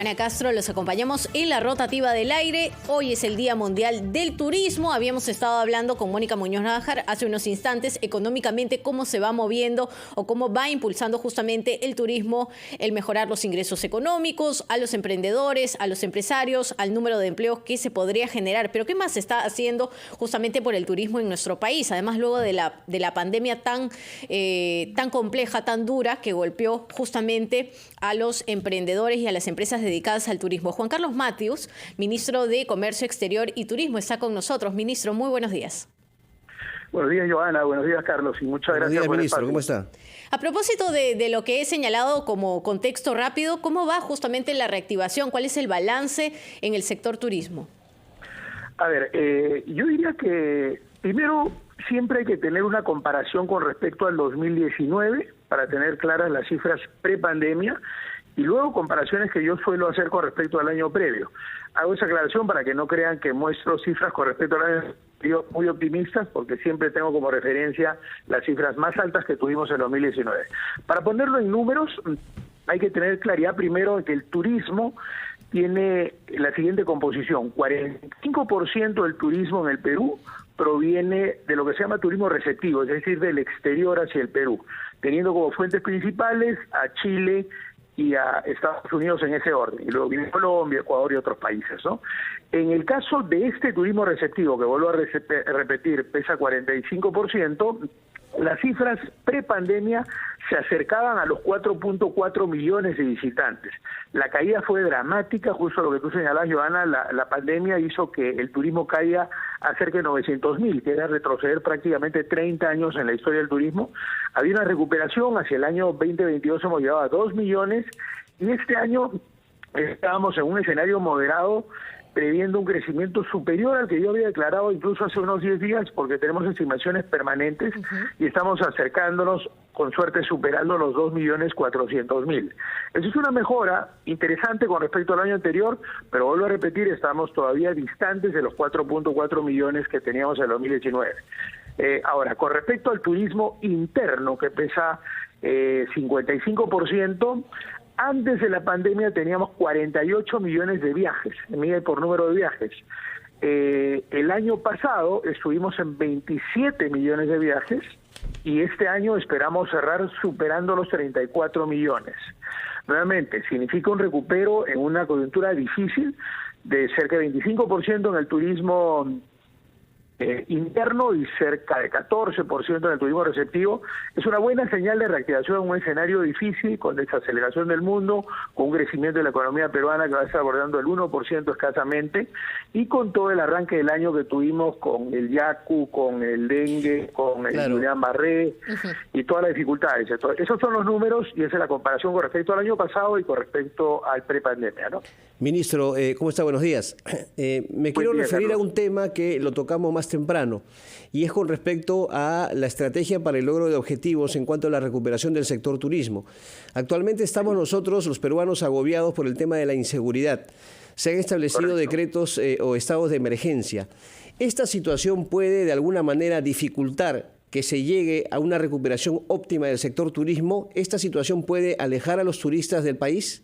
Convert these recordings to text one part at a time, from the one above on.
Ana Castro, los acompañamos en la rotativa del aire. Hoy es el Día Mundial del Turismo. Habíamos estado hablando con Mónica Muñoz Nájar hace unos instantes económicamente cómo se va moviendo o cómo va impulsando justamente el turismo, el mejorar los ingresos económicos a los emprendedores, a los empresarios, al número de empleos que se podría generar. Pero ¿qué más se está haciendo justamente por el turismo en nuestro país? Además, luego de la pandemia tan compleja, tan dura, que golpeó justamente a los emprendedores y a las empresas dedicadas al turismo. Juan Carlos Matthews, ministro de Comercio Exterior y Turismo, está con nosotros. Ministro, muy buenos días. Buenos días, Joana. Buenos días, Carlos. Y muchas gracias por el ministro. espacio. ¿Cómo está? A propósito de lo que he señalado como contexto rápido, ¿cómo va justamente la reactivación? ¿Cuál es el balance en el sector turismo? A ver, yo diría que primero siempre hay que tener una comparación con respecto al 2019 para tener claras las cifras prepandemia y luego comparaciones que yo suelo hacer con respecto al año previo. Hago esa aclaración para que no crean que muestro cifras con respecto al año previo muy optimistas, porque siempre tengo como referencia las cifras más altas que tuvimos en 2019. Para ponerlo en números, hay que tener claridad primero de que el turismo tiene la siguiente composición. 45% del turismo en el Perú proviene de lo que se llama turismo receptivo, es decir, del exterior hacia el Perú, teniendo como fuentes principales a Chile y a Estados Unidos en ese orden, y luego viene Colombia, Ecuador y otros países, ¿no? En el caso de este turismo receptivo, que vuelvo a repetir, pesa 45%, las cifras prepandemia se acercaban a los 4.4 millones de visitantes. La caída fue dramática, justo lo que tú señalás, Joana, la pandemia hizo que el turismo caiga a cerca de 900.000, que era retroceder prácticamente 30 años en la historia del turismo. Había una recuperación, hacia el año 2022 hemos llegado a 2 millones, y este año estábamos en un escenario moderado, previendo un crecimiento superior al que yo había declarado incluso hace unos 10 días, porque tenemos estimaciones permanentes y estamos acercándonos, con suerte superando los 2.400.000. Eso es una mejora interesante con respecto al año anterior, pero vuelvo a repetir, estamos todavía distantes de los 4.4 millones que teníamos en el 2019. Ahora, con respecto al turismo interno, que pesa 55%, antes de la pandemia teníamos 48 millones de viajes, mide por número de viajes. El año pasado estuvimos en 27 millones de viajes y este año esperamos cerrar superando los 34 millones. Nuevamente, significa un recupero en una coyuntura difícil de cerca de 25% en el turismo interno y cerca de 14% en el turismo receptivo. Es una buena señal de reactivación en un escenario difícil, con desaceleración del mundo, con un crecimiento de la economía peruana que va a estar abordando el 1% escasamente, y con todo el arranque del año que tuvimos con el yacu, con el dengue, con el Guillain-Barré y todas las dificultades. Entonces, esos son los números y esa es la comparación con respecto al año pasado y con respecto al prepandemia, ¿no? Ministro, ¿cómo está? Buenos días. Me quiero referir Carlos, a un tema que lo tocamos más temprano, y es con respecto a la estrategia para el logro de objetivos en cuanto a la recuperación del sector turismo. Actualmente estamos nosotros, los peruanos, agobiados por el tema de la inseguridad. Se han establecido decretos o estados de emergencia. ¿Esta situación puede de alguna manera dificultar que se llegue a una recuperación óptima del sector turismo? ¿Esta situación puede alejar a los turistas del país?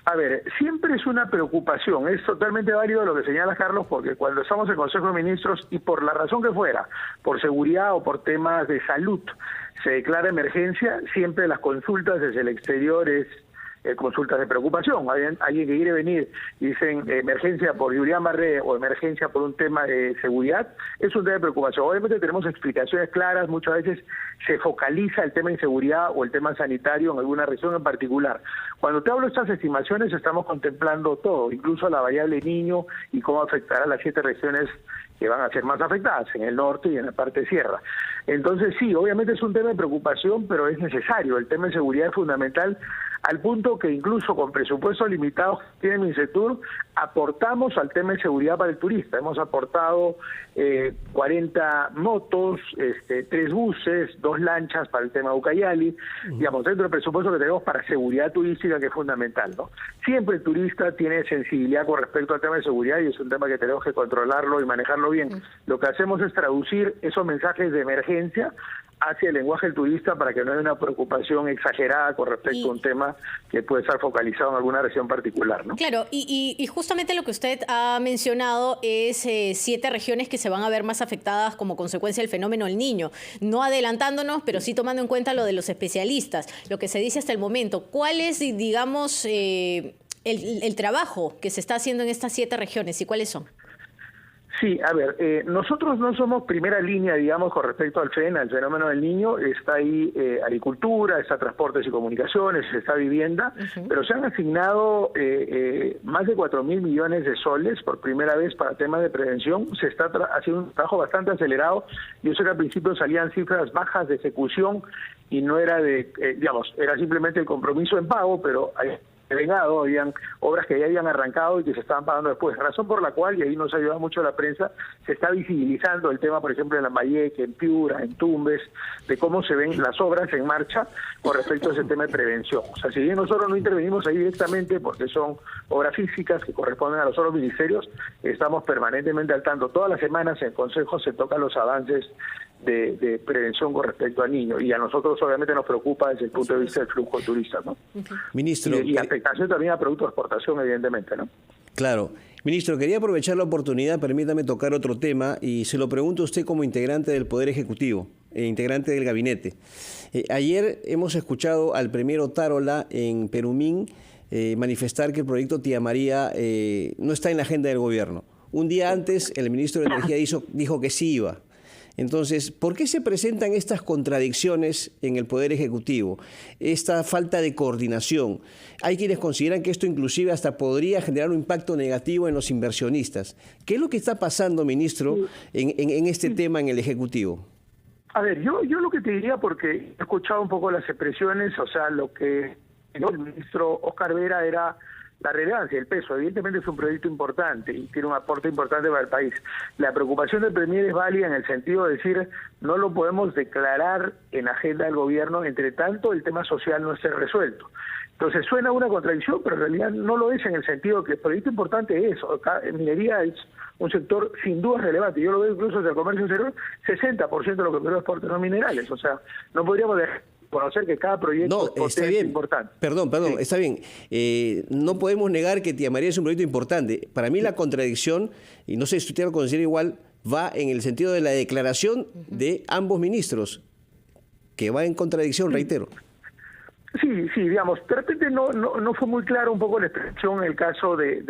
A ver, siempre es una preocupación, es totalmente válido lo que señala Carlos, porque cuando estamos en Consejo de Ministros y por la razón que fuera, por seguridad o por temas de salud, se declara emergencia, siempre las consultas desde el exterior es consultas de preocupación. Alguien que quiere venir y dicen emergencia por Guillain-Barré o emergencia por un tema de seguridad, es un tema de preocupación. Obviamente tenemos explicaciones claras, muchas veces se focaliza el tema de inseguridad o el tema sanitario en alguna región en particular. Cuando te hablo de estas estimaciones estamos contemplando todo, incluso la variable niño y cómo afectará a las 7 regiones que van a ser más afectadas, en el norte y en la parte sierra. Entonces sí, obviamente es un tema de preocupación, pero es necesario. El tema de seguridad es fundamental, al punto que incluso con presupuestos limitados que tiene Minsectur, aportamos al tema de seguridad para el turista. Hemos aportado 40 motos, 3 buses, 2 lanchas para el tema de Ucayali, digamos, dentro del presupuesto que tenemos para seguridad turística, que es fundamental, ¿no? Siempre el turista tiene sensibilidad con respecto al tema de seguridad y es un tema que tenemos que controlarlo y manejarlo bien. Lo que hacemos es traducir esos mensajes de emergencia hacia el lenguaje del turista para que no haya una preocupación exagerada con respecto a un tema que puede estar focalizado en alguna región particular, ¿no? Claro, y justamente lo que usted ha mencionado es 7 regiones que se van a ver más afectadas como consecuencia del fenómeno El Niño. No adelantándonos, pero sí tomando en cuenta lo de los especialistas, lo que se dice hasta el momento. ¿Cuál es, digamos, el trabajo que se está haciendo en estas 7 regiones y cuáles son? Sí, a ver, nosotros no somos primera línea, digamos, con respecto al fenómeno del Niño. Está ahí agricultura, está transportes y comunicaciones, está vivienda, pero se han asignado más de 4.000 millones de soles por primera vez para temas de prevención. Se está haciendo un trabajo bastante acelerado. Yo sé que al principio salían cifras bajas de ejecución y no era era simplemente el compromiso en pago, pero hay delegado, habían obras que ya habían arrancado y que se estaban pagando después, razón por la cual, y ahí nos ayuda mucho la prensa, se está visibilizando el tema, por ejemplo, en Lambayeque, en Piura, en Tumbes, de cómo se ven las obras en marcha con respecto a ese tema de prevención. O sea, si bien nosotros no intervenimos ahí directamente porque son obras físicas que corresponden a los otros ministerios, estamos permanentemente al tanto. Todas las semanas en el Consejo se tocan los avances de prevención con respecto al niño, y a nosotros obviamente nos preocupa desde el punto de vista del flujo de turistas, ¿no? Ministro, y afectación también a productos de exportación, evidentemente, ¿no? Claro. Ministro, quería aprovechar la oportunidad, permítame tocar otro tema, y se lo pregunto a usted como integrante del Poder Ejecutivo, integrante del gabinete. Ayer hemos escuchado al premier Otárola en Perumín manifestar que el proyecto Tía María no está en la agenda del gobierno. Un día antes, el ministro de Energía dijo que sí iba. Entonces, ¿por qué se presentan estas contradicciones en el Poder Ejecutivo? Esta falta de coordinación. Hay quienes consideran que esto inclusive hasta podría generar un impacto negativo en los inversionistas. ¿Qué es lo que está pasando, ministro, en este tema en el Ejecutivo? A ver, yo lo que te diría, porque he escuchado un poco las expresiones, o sea, lo que el ministro Oscar Vera era la relevancia, el peso. Evidentemente es un proyecto importante y tiene un aporte importante para el país. La preocupación del premier es válida en el sentido de decir, no lo podemos declarar en agenda del gobierno, entre tanto el tema social no esté resuelto. Entonces suena una contradicción, pero en realidad no lo es, en el sentido que el proyecto importante es, minería es un sector sin duda relevante. Yo lo veo incluso desde el comercio exterior, 60% de lo que produce exporta son minerales. O sea, no podríamos conocer que cada proyecto es importante. Perdón, sí. Está bien. No podemos negar que Tía María es un proyecto importante. Para mí la contradicción, y no sé si usted lo considera igual, va en el sentido de la declaración de ambos ministros, que va en contradicción, reitero. Sí, digamos, de repente no fue muy claro un poco la expresión en el caso del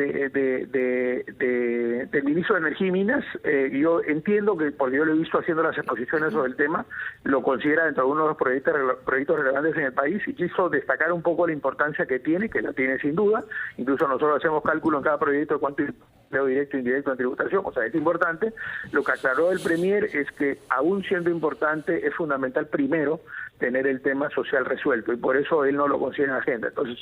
ministro de Energía y Minas. Yo entiendo que, porque yo lo he visto haciendo las exposiciones sobre el tema, lo considera dentro de uno de los proyectos relevantes en el país, y quiso destacar un poco la importancia que la tiene sin duda. Incluso nosotros hacemos cálculo en cada proyecto de cuánto empleo directo e indirecto en tributación, o sea, es importante. Lo que aclaró el premier es que, aún siendo importante, es fundamental primero tener el tema social resuelto, y por eso él no lo considera en agenda. Entonces,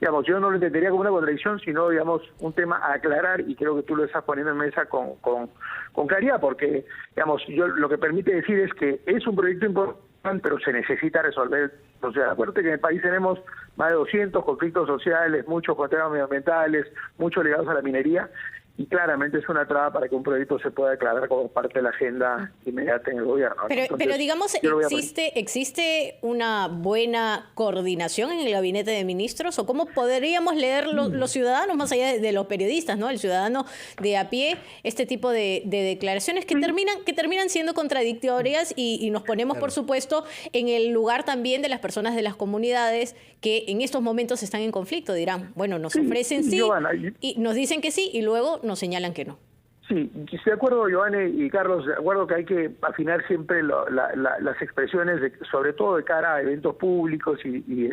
digamos, yo no lo entendería como una contradicción, sino, digamos, un tema a aclarar, y creo que tú lo estás poniendo en mesa con claridad, porque, digamos, yo lo que permite decir es que es un proyecto importante, pero se necesita resolver. O sea, acuérdate que en el país tenemos más de 200 conflictos sociales, muchos con temas medioambientales, muchos ligados a la minería, y claramente es una traba para que un proyecto se pueda declarar como parte de la agenda inmediata en el gobierno. Pero digamos, ¿existe una buena coordinación en el gabinete de ministros? ¿O cómo podríamos leer los ciudadanos, más allá de los periodistas, ¿no? El ciudadano de a pie, este tipo de declaraciones que terminan siendo contradictorias, y nos ponemos, por supuesto, en el lugar también de las personas de las comunidades que en estos momentos están en conflicto? Dirán, bueno, nos ofrecen sí, Giovanna, y nos dicen que sí, y luego nos señalan que no. Sí, estoy de acuerdo, Giovanni y Carlos, de acuerdo que hay que afinar siempre las expresiones, sobre todo de cara a eventos públicos y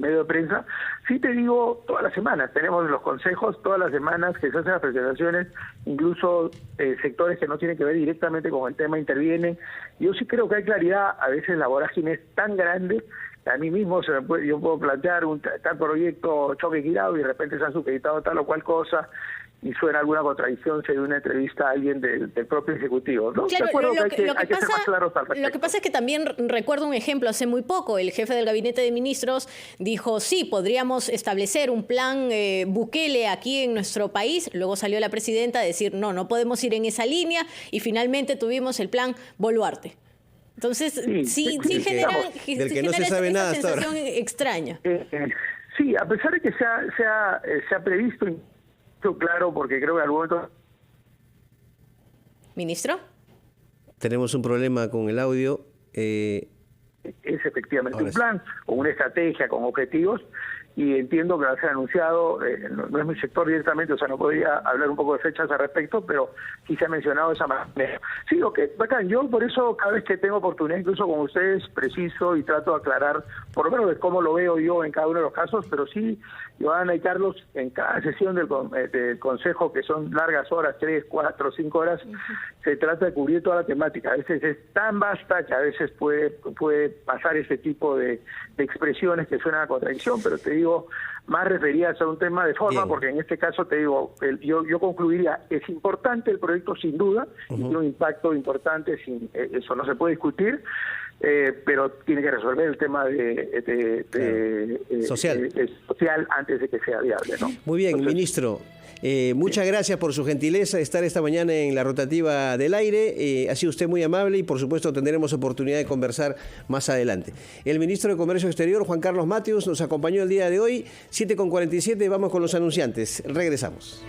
medio de prensa. Sí te digo, todas las semanas tenemos los consejos, todas las semanas que se hacen las presentaciones, incluso sectores que no tienen que ver directamente con el tema intervienen. Yo sí creo que hay claridad. A veces la vorágine es tan grande, a mí mismo yo puedo plantear tal proyecto Choque Equidad, y de repente se han supeditado tal o cual cosa, y suena alguna contradicción si hay una entrevista a alguien del propio Ejecutivo, ¿no? Claro, hay que ser más claros al respecto. Lo que pasa es que también recuerdo un ejemplo hace muy poco. El jefe del Gabinete de Ministros dijo, sí, podríamos establecer un plan Bukele aquí en nuestro país. Luego salió la presidenta a decir, no podemos ir en esa línea, y finalmente tuvimos el plan Boluarte. Entonces, Sí, sí sí, genera, del que no se genera sabe esa nada hasta ahora. sensación extraña. Sí, a pesar de que se ha previsto, claro, porque creo que al momento... ¿Ministro? Tenemos un problema con el audio. Es efectivamente Ahora un plan, con una estrategia, con objetivos, y entiendo que va a ser anunciado, no es mi sector directamente, o sea, no podría hablar un poco de fechas al respecto, pero sí se ha mencionado de esa manera. Sí, bacán, yo por eso cada vez que tengo oportunidad, incluso con ustedes, preciso y trato de aclarar, por lo menos de cómo lo veo yo en cada uno de los casos, pero sí, Joana y Carlos, en cada sesión del Consejo, que son largas horas, 3, 4, 5 horas, se trata de cubrir toda la temática. A veces es tan vasta que a veces puede pasar ese tipo de expresiones que suenan a contradicción, pero te digo, más referidas a un tema de forma, Bien. porque en este caso te digo, yo concluiría, es importante el proyecto sin duda, y tiene un impacto importante, eso no se puede discutir, pero tiene que resolver el tema social antes de que sea viable, ¿no? Muy bien, Entonces, ministro. Muchas gracias por su gentileza de estar esta mañana en la rotativa del aire. Ha sido usted muy amable y por supuesto tendremos oportunidad de conversar más adelante. El ministro de Comercio Exterior, Juan Carlos Matius, nos acompañó el día de hoy, 7:47, vamos con los anunciantes. Regresamos.